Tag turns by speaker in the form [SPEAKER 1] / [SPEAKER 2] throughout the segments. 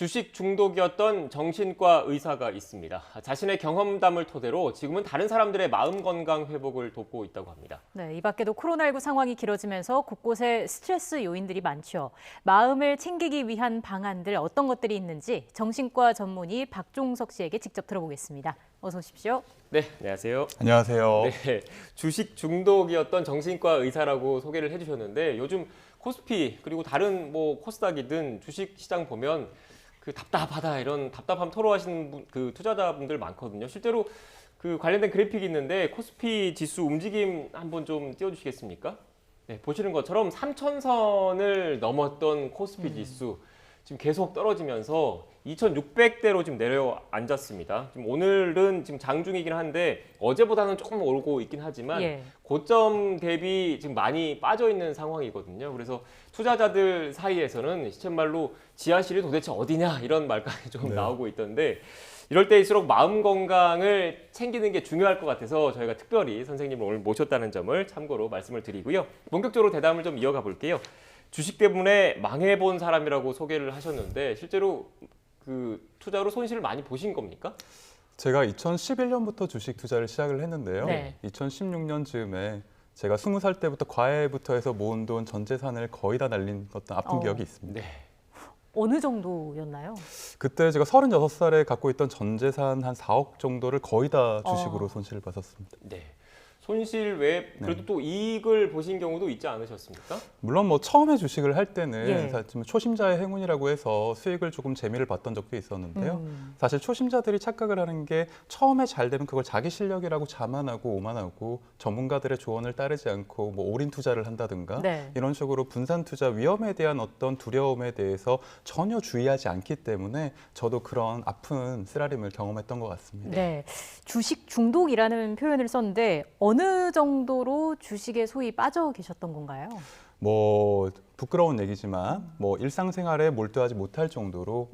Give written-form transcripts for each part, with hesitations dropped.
[SPEAKER 1] 주식 중독이었던 정신과 의사가 있습니다. 자신의 경험담을 토대로 지금은 다른 사람들의 마음 건강 회복을 돕고 있다고 합니다.
[SPEAKER 2] 네, 이 밖에도 코로나19 상황이 길어지면서 곳곳에 스트레스 요인들이 많죠. 마음을 챙기기 위한 방안들 어떤 것들이 있는지 정신과 전문의 박종석 씨에게 직접 들어보겠습니다. 어서 오십시오.
[SPEAKER 1] 네, 안녕하세요.
[SPEAKER 3] 안녕하세요.
[SPEAKER 1] 네, 주식 중독이었던 정신과 의사라고 소개를 해주셨는데 요즘 코스피 그리고 다른 코스닥이든 주식 시장 보면 그 답답하다 이런 답답함 토로하시는 그 투자자분들 많거든요. 실제로 그 관련된 그래픽이 있는데 코스피 지수 움직임 한번 좀 띄워주시겠습니까? 네, 보시는 것처럼 3,000선을 넘었던 코스피 지수 지금 계속 떨어지면서 2,600대로 지금 내려앉았습니다. 지금 오늘은 지금 장중이긴 한데 어제보다는 조금 오르고 있긴 하지만 고점 대비 지금 많이 빠져 있는 상황이거든요. 그래서 투자자들 사이에서는 시쳇말로 지하실이 도대체 어디냐 이런 말까지 좀 나오고 있던데 이럴 때일수록 마음 건강을 챙기는 게 중요할 것 같아서 저희가 특별히 선생님을 오늘 모셨다는 점을 참고로 말씀을 드리고요. 본격적으로 대담을 좀 이어가 볼게요. 주식 때문에 망해본 사람이라고 소개를 하셨는데 실제로 그 투자로 손실을 많이 보신 겁니까?
[SPEAKER 3] 제가 2011년부터 주식 투자를 시작을 했는데요. 2016년 즈음에 제가 20살 때부터 과외부터 해서 모은 돈 전 재산을 거의 다 날린 어떤 아픈 기억이 있습니다.
[SPEAKER 1] 네.
[SPEAKER 2] 어느 정도였나요?
[SPEAKER 3] 그때 제가 36살에 갖고 있던 전 재산 한 4억 정도를 거의 다 주식으로 손실을 봤었습니다.
[SPEAKER 1] 네. 손실 외에 그래도 또 이익을 보신 경우도 있지 않으셨습니까?
[SPEAKER 3] 물론 처음에 주식을 할 때는 사실 초심자의 행운이라고 해서 수익을 조금 재미를 봤던 적도 있었는데요. 사실 초심자들이 착각을 하는 게 처음에 잘 되면 그걸 자기 실력이라고 자만하고 오만하고 전문가들의 조언을 따르지 않고 올인 투자를 한다든가 이런 식으로 분산 투자 위험에 대한 어떤 두려움에 대해서 전혀 주의하지 않기 때문에 저도 그런 아픈 쓰라림을 경험했던 것 같습니다.
[SPEAKER 2] 네, 주식 중독이라는 표현을 썼는데 어느 정도로 주식에 소위 빠져 계셨던 건가요?
[SPEAKER 3] 부끄러운 얘기지만 일상생활에 몰두하지 못할 정도로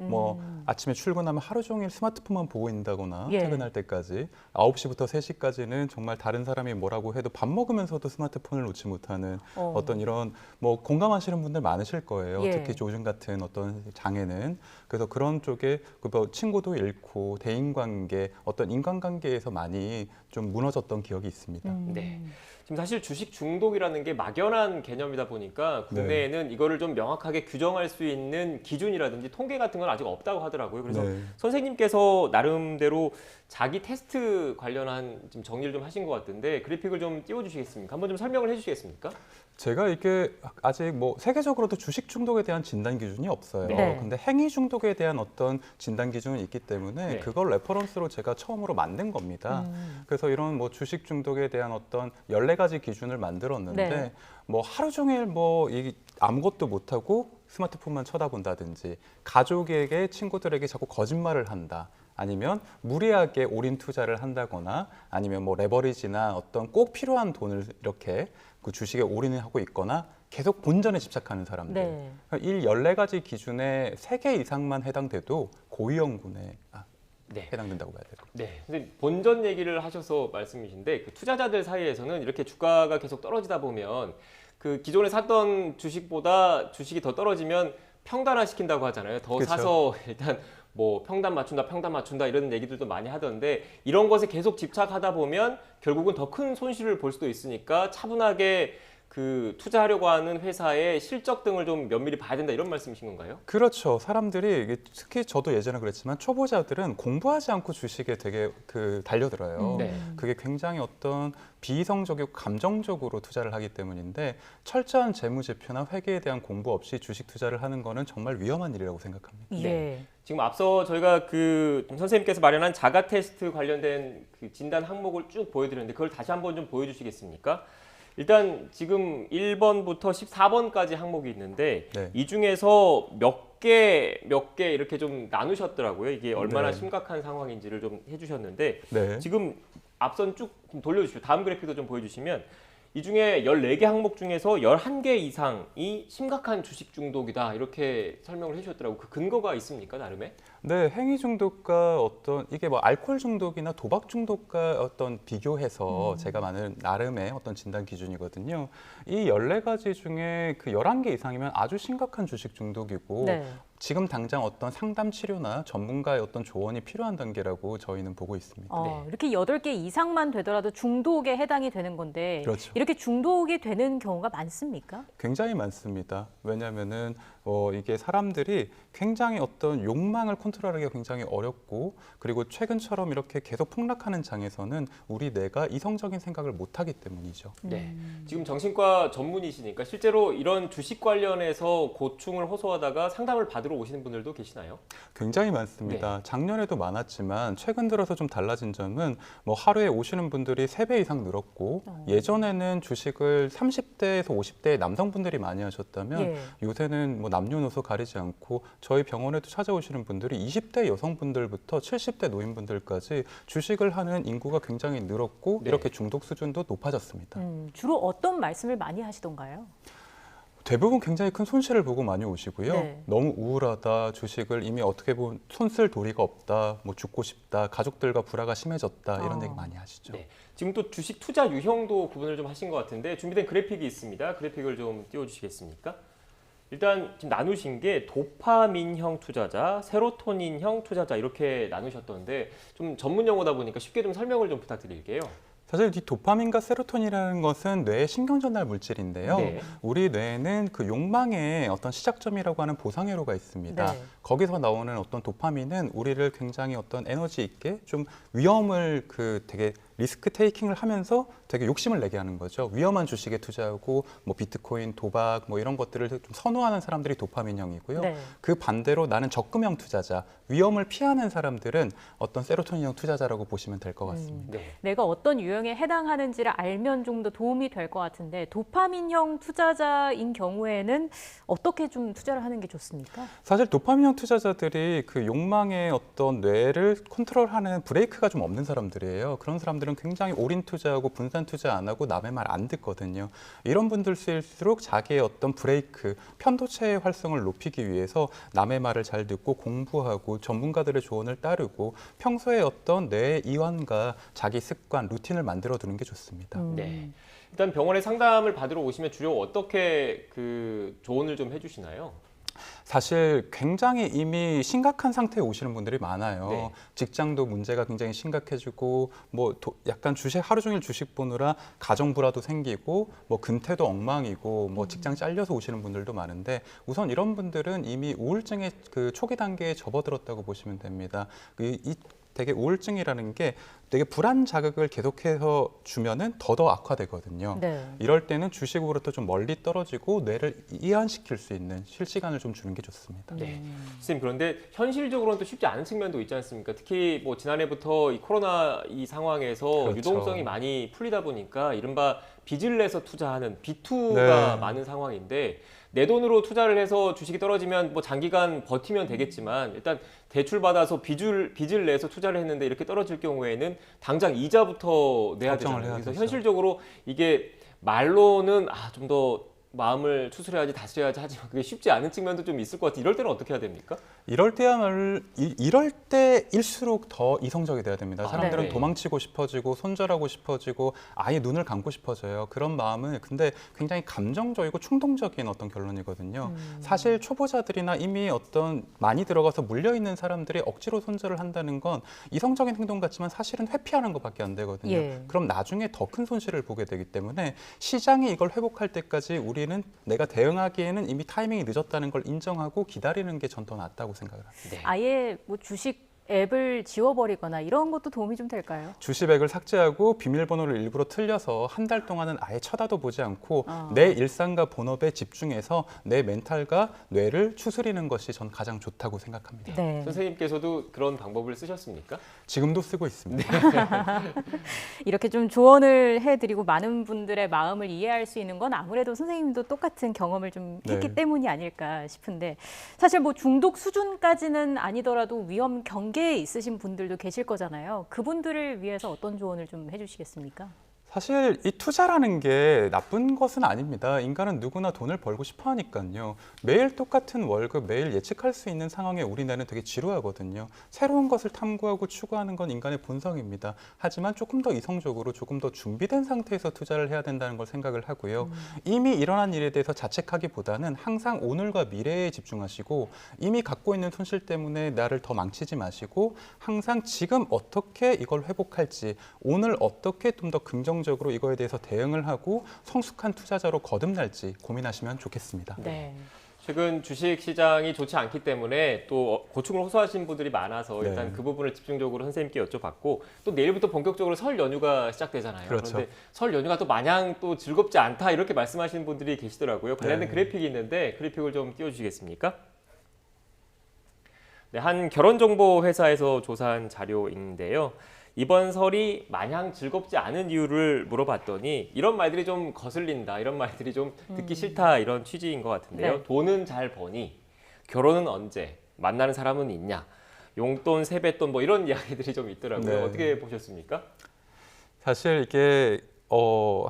[SPEAKER 3] 아침에 출근하면 하루 종일 스마트폰만 보고 있다거나 퇴근할 때까지 9시부터 3시까지는 정말 다른 사람이 뭐라고 해도 밥 먹으면서도 스마트폰을 놓지 못하는 어떤 이런 공감하시는 분들 많으실 거예요. 특히 요즘 같은 어떤 장애는. 그래서 그런 쪽에 친구도 잃고 대인관계, 어떤 인간관계에서 많이 좀 무너졌던 기억이 있습니다.
[SPEAKER 1] 네. 지금 사실 주식 중독이라는 게 막연한 개념이다 보니까 국내에는 이거를 좀 명확하게 규정할 수 있는 기준이라든지 통계 같은 건 아직 없다고 하더라고요. 그래서 선생님께서 나름대로 자기 테스트 관련한 지금 정리를 좀 하신 것 같은데 그래픽을 좀 띄워주시겠습니까? 한번 좀 설명을 해주시겠습니까?
[SPEAKER 3] 제가 이게 아직 세계적으로도 주식 중독에 대한 진단 기준이 없어요. 근데 행위 중독에 대한 어떤 진단 기준이 있기 때문에 그걸 레퍼런스로 제가 처음으로 만든 겁니다. 그래서 이런 주식 중독에 대한 어떤 14가지 기준을 만들었는데 하루 종일 아무것도 못하고 스마트폰만 쳐다본다든지 가족에게 친구들에게 자꾸 거짓말을 한다. 아니면 무리하게 올인 투자를 한다거나 아니면 레버리지나 어떤 꼭 필요한 돈을 이렇게 그 주식에 올인을 하고 있거나 계속 본전에 집착하는 사람들. 이 14가지 기준에 3개 이상만 해당돼도 고위험군에 해당된다고 봐야 돼요.
[SPEAKER 1] 네, 선생님 본전 얘기를 하셔서 말씀이신데 그 투자자들 사이에서는 이렇게 주가가 계속 떨어지다 보면 그 기존에 샀던 주식보다 주식이 더 떨어지면 평단화 시킨다고 하잖아요. 더 사서 일단 평단 맞춘다 이런 얘기들도 많이 하던데 이런 것에 계속 집착하다 보면 결국은 더 큰 손실을 볼 수도 있으니까 차분하게 그 투자하려고 하는 회사의 실적 등을 좀 면밀히 봐야 된다 이런 말씀이신 건가요?
[SPEAKER 3] 그렇죠. 사람들이 특히 저도 예전에 그랬지만 초보자들은 공부하지 않고 주식에 되게 달려들어요. 그게 굉장히 어떤 비이성적이고 감정적으로 투자를 하기 때문인데 철저한 재무제표나 회계에 대한 공부 없이 주식 투자를 하는 거는 정말 위험한 일이라고 생각합니다.
[SPEAKER 1] 지금 앞서 저희가 그 선생님께서 마련한 자가 테스트 관련된 그 진단 항목을 쭉 보여드렸는데 그걸 다시 한번 좀 보여주시겠습니까? 일단 지금 1번부터 14번까지 항목이 있는데 이 중에서 몇 개 이렇게 좀 나누셨더라고요. 이게 얼마나 심각한 상황인지를 좀 해주셨는데 지금 앞선 쭉 돌려주시고 다음 그래픽도 좀 보여주시면 이 중에 14개 항목 중에서 11개 이상이 심각한 주식 중독이다 이렇게 설명을 해주셨더라고요. 그 근거가 있습니까, 나름의?
[SPEAKER 3] 네, 행위 중독과 어떤 이게 알코올 중독이나 도박 중독과 어떤 비교해서 제가 만든 나름의 어떤 진단 기준이거든요. 이 14가지 중에 그 11개 이상이면 아주 심각한 주식 중독이고 지금 당장 어떤 상담 치료나 전문가의 어떤 조언이 필요한 단계라고 저희는 보고 있습니다.
[SPEAKER 2] 이렇게 8개 이상만 되더라도 중독에 해당이 되는 건데
[SPEAKER 3] 그렇죠.
[SPEAKER 2] 이렇게 중독이 되는 경우가 많습니까?
[SPEAKER 3] 굉장히 많습니다. 왜냐하면은 이게 사람들이 굉장히 어떤 욕망을 컨트롤하기가 굉장히 어렵고 그리고 최근처럼 이렇게 계속 폭락하는 장에서는 우리 뇌가 이성적인 생각을 못하기 때문이죠.
[SPEAKER 1] 네, 지금 정신과 전문의시니까 실제로 이런 주식 관련해서 고충을 호소하다가 상담을 받으러 오시는 분들도 계시나요?
[SPEAKER 3] 굉장히 많습니다. 작년에도 많았지만 최근 들어서 좀 달라진 점은 뭐 하루에 오시는 분들이 3배 이상 늘었고 예전에는 주식을 30대에서 50대의 남성분들이 많이 하셨다면 요새는 뭐 남녀노소 가리지 않고 저희 병원에도 찾아오시는 분들이 20대 여성분들부터 70대 노인분들까지 주식을 하는 인구가 굉장히 늘었고 이렇게 중독 수준도 높아졌습니다.
[SPEAKER 2] 주로 어떤 말씀을 많이 하시던가요?
[SPEAKER 3] 대부분 굉장히 큰 손실을 보고 많이 오시고요.
[SPEAKER 2] 네.
[SPEAKER 3] 너무 우울하다, 주식을 이미 어떻게 보면 손쓸 도리가 없다, 뭐 죽고 싶다, 가족들과 불화가 심해졌다 이런 얘기 많이 하시죠.
[SPEAKER 1] 네. 지금 또 주식 투자 유형도 구분을 좀 하신 것 같은데 준비된 그래픽이 있습니다. 그래픽을 좀 띄워주시겠습니까? 일단 지금 나누신 게 도파민형 투자자, 세로토닌형 투자자 이렇게 나누셨던데 좀 전문 용어다 보니까 쉽게 좀 설명을 좀 부탁드릴게요.
[SPEAKER 3] 사실 이 도파민과 세로토닌이라는 것은 뇌의 신경전달 물질인데요.
[SPEAKER 1] 네.
[SPEAKER 3] 우리 뇌에는 그 욕망의 어떤 시작점이라고 하는 보상회로가 있습니다.
[SPEAKER 2] 네.
[SPEAKER 3] 거기서 나오는 어떤 도파민은 우리를 굉장히 어떤 에너지 있게 좀 위험을 되게 리스크 테이킹을 하면서 되게 욕심을 내게 하는 거죠. 위험한 주식에 투자하고 뭐 비트코인, 도박 뭐 이런 것들을 좀 선호하는 사람들이 도파민형이고요.
[SPEAKER 2] 네.
[SPEAKER 3] 그 반대로 나는 적금형 투자자, 위험을 피하는 사람들은 어떤 세로토닌형 투자자라고 보시면 될 것 같습니다.
[SPEAKER 1] 네.
[SPEAKER 2] 내가 어떤 유형에 해당하는지를 알면 좀 더 도움이 될 것 같은데 도파민형 투자자인 경우에는 어떻게 좀 투자를 하는 게 좋습니까?
[SPEAKER 3] 사실 도파민형 투자자들이 그 욕망의 어떤 뇌를 컨트롤하는 브레이크가 좀 없는 사람들이에요. 그런 사람들은 굉장히 올인 투자하고 분산 투자 안 하고 남의 말 안 듣거든요. 이런 분들일수록 자기의 어떤 브레이크, 편도체의 활성을 높이기 위해서 남의 말을 잘 듣고 공부하고 전문가들의 조언을 따르고 평소에 어떤 뇌의 이완과 자기 습관, 루틴을 만들어 두는 게 좋습니다.
[SPEAKER 1] 네. 일단 병원에 상담을 받으러 오시면 주로 어떻게 그 조언을 좀 해주시나요?
[SPEAKER 3] 사실 굉장히 이미 심각한 상태에 오시는 분들이 많아요.
[SPEAKER 1] 네.
[SPEAKER 3] 직장도 문제가 굉장히 심각해지고 뭐 약간 하루 종일 주식 보느라 가정 불화도 생기고 뭐 근태도 엉망이고 뭐 직장 잘려서 오시는 분들도 많은데 우선 이런 분들은 이미 우울증의 그 초기 단계에 접어들었다고 보시면 됩니다. 되게 우울증이라는 게 되게 불안 자극을 계속해서 주면은 더 악화되거든요.
[SPEAKER 2] 네.
[SPEAKER 3] 이럴 때는 주식으로부터 좀 멀리 떨어지고 뇌를 이완시킬 수 있는 실시간을 좀 주는 게 좋습니다.
[SPEAKER 1] 네. 선생님 그런데 현실적으로는 또 쉽지 않은 측면도 있지 않습니까? 특히 뭐 지난해부터 이 코로나 이 상황에서
[SPEAKER 3] 그렇죠.
[SPEAKER 1] 유동성이 많이 풀리다 보니까 이른바 빚을 내서 투자하는 B2가
[SPEAKER 3] 네.
[SPEAKER 1] 많은 상황인데 내 돈으로 투자를 해서 주식이 떨어지면 뭐 장기간 버티면 되겠지만 일단 대출 받아서 빚을 내서 투자를 했는데 이렇게 떨어질 경우에는 당장 이자부터 내야
[SPEAKER 3] 걱정을
[SPEAKER 1] 되잖아요.
[SPEAKER 3] 해야
[SPEAKER 1] 그래서
[SPEAKER 3] 되죠.
[SPEAKER 1] 현실적으로 이게 말로는 좀 더 마음을 추스려야지 다스려야지 하지만 그게 쉽지 않은 측면도 좀 있을 것 같아요. 이럴 때는 어떻게 해야 됩니까?
[SPEAKER 3] 이럴 때일수록 더 이성적이 돼야 됩니다. 사람들은
[SPEAKER 1] 네.
[SPEAKER 3] 도망치고 싶어지고 손절하고 싶어지고 아예 눈을 감고 싶어져요. 그런 마음은 근데 굉장히 감정적이고 충동적인 어떤 결론이거든요. 사실 초보자들이나 이미 어떤 많이 들어가서 물려 있는 사람들이 억지로 손절을 한다는 건 이성적인 행동 같지만 사실은 회피하는 것밖에 안 되거든요.
[SPEAKER 2] 예.
[SPEAKER 3] 그럼 나중에 더 큰 손실을 보게 되기 때문에 시장이 이걸 회복할 때까지 우리는 내가 대응하기에는 이미 타이밍이 늦었다는 걸 인정하고 기다리는 게 전 더 낫다고 생각을 합니다.
[SPEAKER 1] 네.
[SPEAKER 2] 아예 뭐 주식 앱을 지워버리거나 이런 것도 도움이 좀 될까요?
[SPEAKER 3] 주식액을 삭제하고 비밀번호를 일부러 틀려서 한 달 동안은 아예 쳐다도 보지 않고 내 일상과 본업에 집중해서 내 멘탈과 뇌를 추스리는 것이 전 가장 좋다고 생각합니다.
[SPEAKER 2] 네.
[SPEAKER 1] 선생님께서도 그런 방법을 쓰셨습니까?
[SPEAKER 3] 지금도 쓰고 있습니다.
[SPEAKER 2] 이렇게 좀 조언을 해드리고 많은 분들의 마음을 이해할 수 있는 건 아무래도 선생님도 똑같은 경험을 좀 했기
[SPEAKER 3] 네.
[SPEAKER 2] 때문이 아닐까 싶은데 사실 뭐 중독 수준까지는 아니더라도 위험 경계에 있으신 분들도 계실 거잖아요. 그분들을 위해서 어떤 조언을 좀 해주시겠습니까?
[SPEAKER 3] 사실 이 투자라는 게 나쁜 것은 아닙니다. 인간은 누구나 돈을 벌고 싶어 하니까요. 매일 똑같은 월급, 매일 예측할 수 있는 상황에 우리는 되게 지루하거든요. 새로운 것을 탐구하고 추구하는 건 인간의 본성입니다. 하지만 조금 더 이성적으로 조금 더 준비된 상태에서 투자를 해야 된다는 걸 생각을 하고요. 이미 일어난 일에 대해서 자책하기보다는 항상 오늘과 미래에 집중하시고 이미 갖고 있는 손실 때문에 나를 더 망치지 마시고 항상 지금 어떻게 이걸 회복할지 오늘 어떻게 좀 더 긍정적으로 이거에 대해서 대응을 하고 성숙한 투자자로 거듭날지 고민하시면 좋겠습니다.
[SPEAKER 2] 네.
[SPEAKER 1] 최근 주식 시장이 좋지 않기 때문에 또 고충을 호소하시는 분들이 많아서
[SPEAKER 3] 네.
[SPEAKER 1] 일단 그 부분을 집중적으로 선생님께 여쭤봤고 또 내일부터 본격적으로 설 연휴가 시작되잖아요.
[SPEAKER 3] 그렇죠.
[SPEAKER 1] 그런데 설 연휴가 또 마냥 또 즐겁지 않다 이렇게 말씀하시는 분들이 계시더라고요. 관련된
[SPEAKER 3] 네.
[SPEAKER 1] 그래픽이 있는데 그래픽을 좀 띄워주시겠습니까? 네, 한 결혼정보 회사에서 조사한 자료인데요. 이번 설이 마냥 즐겁지 않은 이유를 물어봤더니 이런 말들이 좀 거슬린다, 이런 말들이 좀 듣기 싫다 이런 취지인 것 같은데요.
[SPEAKER 2] 네.
[SPEAKER 1] 돈은 잘 버니, 결혼은 언제, 만나는 사람은 있냐, 용돈, 세뱃돈 뭐 이런 이야기들이 좀 있더라고요.
[SPEAKER 3] 네.
[SPEAKER 1] 어떻게 보셨습니까?
[SPEAKER 3] 사실 이게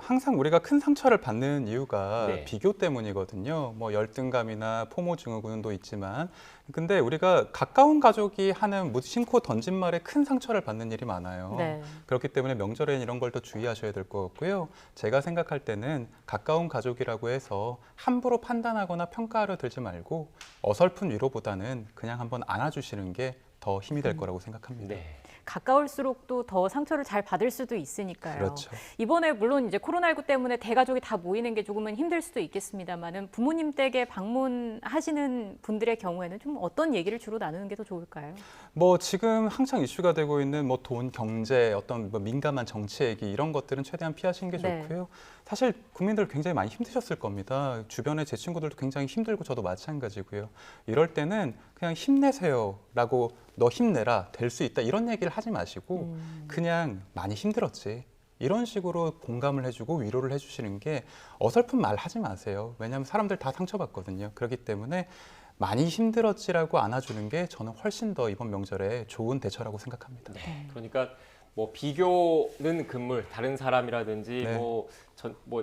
[SPEAKER 3] 항상 우리가 큰 상처를 받는 이유가
[SPEAKER 1] 네.
[SPEAKER 3] 비교 때문이거든요. 뭐 열등감이나 포모 증후군도 있지만, 근데 우리가 가까운 가족이 하는 무심코 던진 말에 큰 상처를 받는 일이 많아요.
[SPEAKER 2] 네.
[SPEAKER 3] 그렇기 때문에 명절에는 이런 걸 더 주의하셔야 될 것 같고요. 제가 생각할 때는 가까운 가족이라고 해서 함부로 판단하거나 평가하려 들지 말고 어설픈 위로보다는 그냥 한번 안아주시는 게 더 힘이 될 거라고 생각합니다.
[SPEAKER 1] 네.
[SPEAKER 2] 가까울수록 또 더 상처를 잘 받을 수도 있으니까요.
[SPEAKER 3] 그렇죠.
[SPEAKER 2] 이번에 물론 이제 코로나19 때문에 대가족이 다 모이는 게 조금은 힘들 수도 있겠습니다만은 부모님 댁에 방문하시는 분들의 경우에는 좀 어떤 얘기를 주로 나누는 게 더 좋을까요?
[SPEAKER 3] 뭐 지금 한창 이슈가 되고 있는 뭐 돈, 경제, 어떤 뭐 민감한 정치 얘기 이런 것들은 최대한 피하시는 게
[SPEAKER 2] 네.
[SPEAKER 3] 좋고요. 사실 국민들 굉장히 많이 힘드셨을 겁니다. 주변에 제 친구들도 굉장히 힘들고 저도 마찬가지고요. 이럴 때는 그냥 힘내세요라고 너 힘내라 될 수 있다 이런 얘기를 하지 마시고 그냥 많이 힘들었지. 이런 식으로 공감을 해주고 위로를 해주시는 게 어설픈 말 하지 마세요. 왜냐하면 사람들 다 상처받거든요. 그렇기 때문에 많이 힘들었지라고 안아주는 게 저는 훨씬 더 이번 명절에 좋은 대처라고 생각합니다.
[SPEAKER 1] 네. 그러니까 뭐 비교는 금물, 다른 사람이라든지
[SPEAKER 3] 네.
[SPEAKER 1] 뭐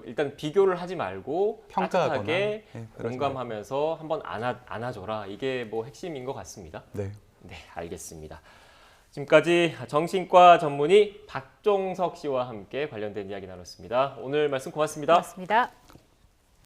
[SPEAKER 1] 일단 비교를 하지 말고
[SPEAKER 3] 평가하거나,
[SPEAKER 1] 따뜻하게
[SPEAKER 3] 네, 그러지
[SPEAKER 1] 공감하면서 한번 안아줘라. 이게 뭐 핵심인 것 같습니다.
[SPEAKER 3] 네.
[SPEAKER 1] 네, 알겠습니다. 지금까지 정신과 전문의 박종석 씨와 함께 관련된 이야기 나눴습니다. 오늘 말씀 고맙습니다.
[SPEAKER 2] 고맙습니다.